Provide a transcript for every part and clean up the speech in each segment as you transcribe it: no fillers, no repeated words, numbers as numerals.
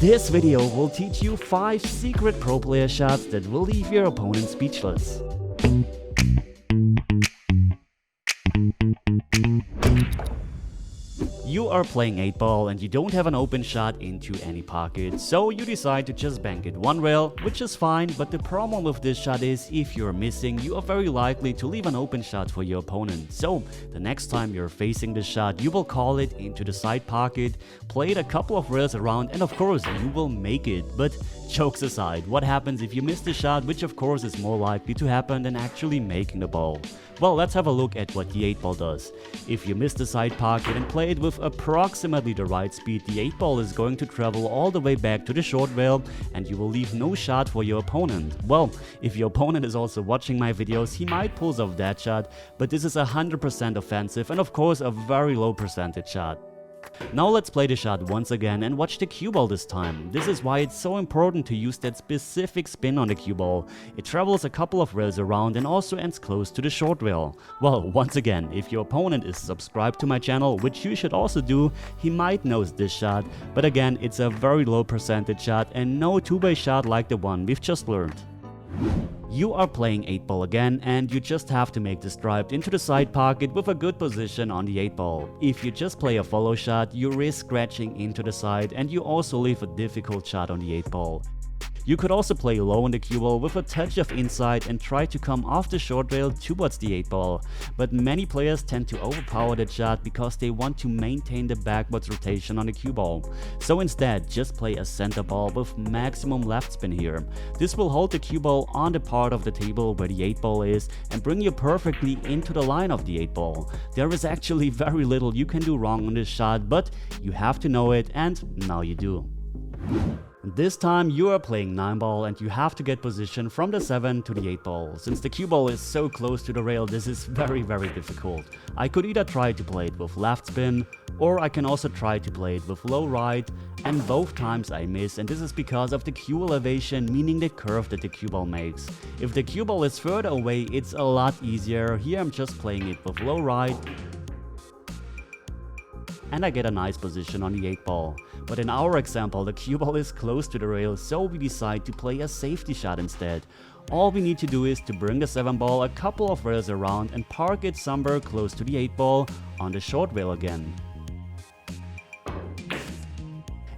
This video will teach you 5 secret pro player shots that will leave your opponent speechless. You are playing 8-ball and you don't have an open shot into any pocket, so you decide to just bank it one rail, which is fine, but the problem with this shot is if you're missing, you are very likely to leave an open shot for your opponent. So the next time you're facing this shot, you will call it into the side pocket, play it a couple of rails around, and of course you will make it. But jokes aside, what happens if you miss the shot, which of course is more likely to happen than actually making the ball? Well, let's have a look at what the 8-ball does. If you miss the side pocket and play it with approximately the right speed, the 8-ball is going to travel all the way back to the short rail and you will leave no shot for your opponent. Well, if your opponent is also watching my videos, he might pull off that shot, but this is 100% offensive and of course a very low percentage shot. Now let's play the shot once again and watch the cue ball this time. This is why it's so important to use that specific spin on the cue ball. It travels a couple of rails around and also ends close to the short rail. Well, once again, if your opponent is subscribed to my channel, which you should also do, he might know this shot, but again, it's a very low percentage shot and no two-way shot like the one we've just learned. You are playing 8-ball again and you just have to make the stripe into the side pocket with a good position on the 8-ball. If you just play a follow shot, you risk scratching into the side and you also leave a difficult shot on the 8-ball. You could also play low on the cue ball with a touch of inside and try to come off the short rail towards the 8-ball. But many players tend to overpower that shot because they want to maintain the backwards rotation on the cue ball. So instead, just play a center ball with maximum left spin here. This will hold the cue ball on the part of the table where the 8-ball is and bring you perfectly into the line of the 8-ball. There is actually very little you can do wrong on this shot, but you have to know it and now you do. This time you are playing 9-ball and you have to get position from the 7 to the 8-ball. Since the cue ball is so close to the rail, this is very difficult. I could either try to play it with left spin or I can also try to play it with low right, and both times I miss, and this is because of the cue elevation, meaning the curve that the cue ball makes. If the cue ball is further away, it's a lot easier. Here I'm just playing it with low right and I get a nice position on the 8-ball. But in our example, the cue ball is close to the rail, so we decide to play a safety shot instead. All we need to do is to bring the 7-ball a couple of rails around and park it somewhere close to the 8-ball on the short rail again.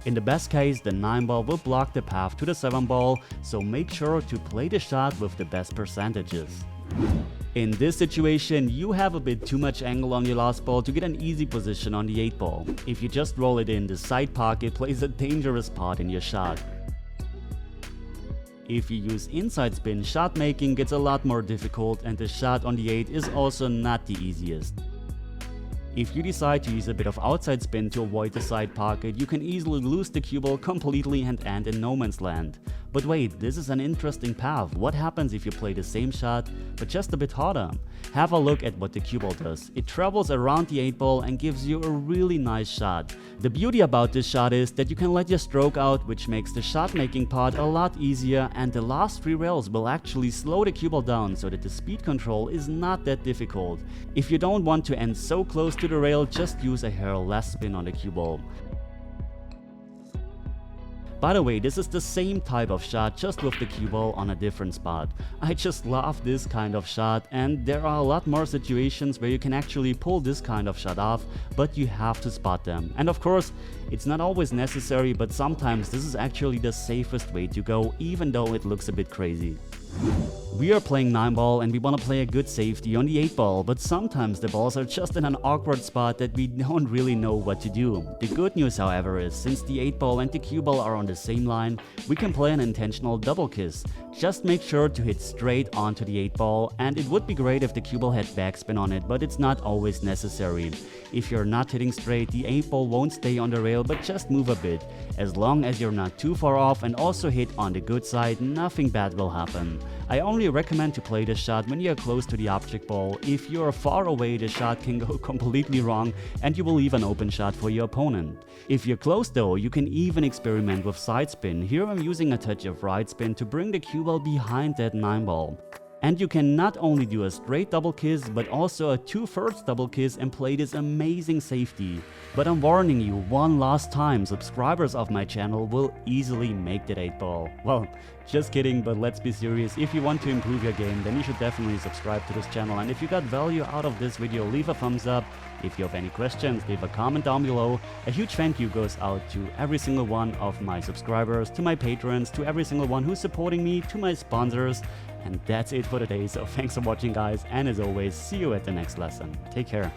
In the best case, the 9-ball will block the path to the 7-ball, so make sure to play the shot with the best percentages. In this situation, you have a bit too much angle on your last ball to get an easy position on the 8-ball. If you just roll it in, the side pocket plays a dangerous part in your shot. If you use inside spin, shot making gets a lot more difficult and the shot on the 8 is also not the easiest. If you decide to use a bit of outside spin to avoid the side pocket, you can easily lose the cue ball completely and end in no man's land. But wait, this is an interesting path. What happens if you play the same shot, but just a bit harder? Have a look at what the cue ball does. It travels around the 8-ball and gives you a really nice shot. The beauty about this shot is that you can let your stroke out, which makes the shot making part a lot easier, and the last 3 rails will actually slow the cue ball down so that the speed control is not that difficult. If you don't want to end so close to the rail, just use a hair less spin on the cue ball. By the way, this is the same type of shot, just with the cue ball on a different spot. I just love this kind of shot, and there are a lot more situations where you can actually pull this kind of shot off, but you have to spot them. And of course, it's not always necessary, but sometimes this is actually the safest way to go, even though it looks a bit crazy. We are playing 9-ball and we want to play a good safety on the 8-ball, but sometimes the balls are just in an awkward spot that we don't really know what to do. The good news, however, is since the 8-ball and the cue ball are on the same line, we can play an intentional double kiss. Just make sure to hit straight onto the 8-ball, and it would be great if the cue ball had backspin on it, but it's not always necessary. If you're not hitting straight, the 8-ball won't stay on the rail, but just move a bit. As long as you're not too far off and also hit on the good side, nothing bad will happen. I only recommend to play this shot when you are close to the object ball. If you are far away, the shot can go completely wrong and you will leave an open shot for your opponent. If you're close though, you can even experiment with side spin. Here I'm using a touch of right spin to bring the cue ball behind that 9-ball. And you can not only do a straight double kiss, but also a 2/3 double kiss and play this amazing safety. But I'm warning you one last time, subscribers of my channel will easily make that 8-ball. Well, just kidding, but let's be serious. If you want to improve your game, then you should definitely subscribe to this channel. And if you got value out of this video, leave a thumbs up. If you have any questions, leave a comment down below. A huge thank you goes out to every single one of my subscribers, to my patrons, to every single one who's supporting me, to my sponsors. And that's it for today, so thanks for watching guys, and as always, see you at the next lesson. Take care.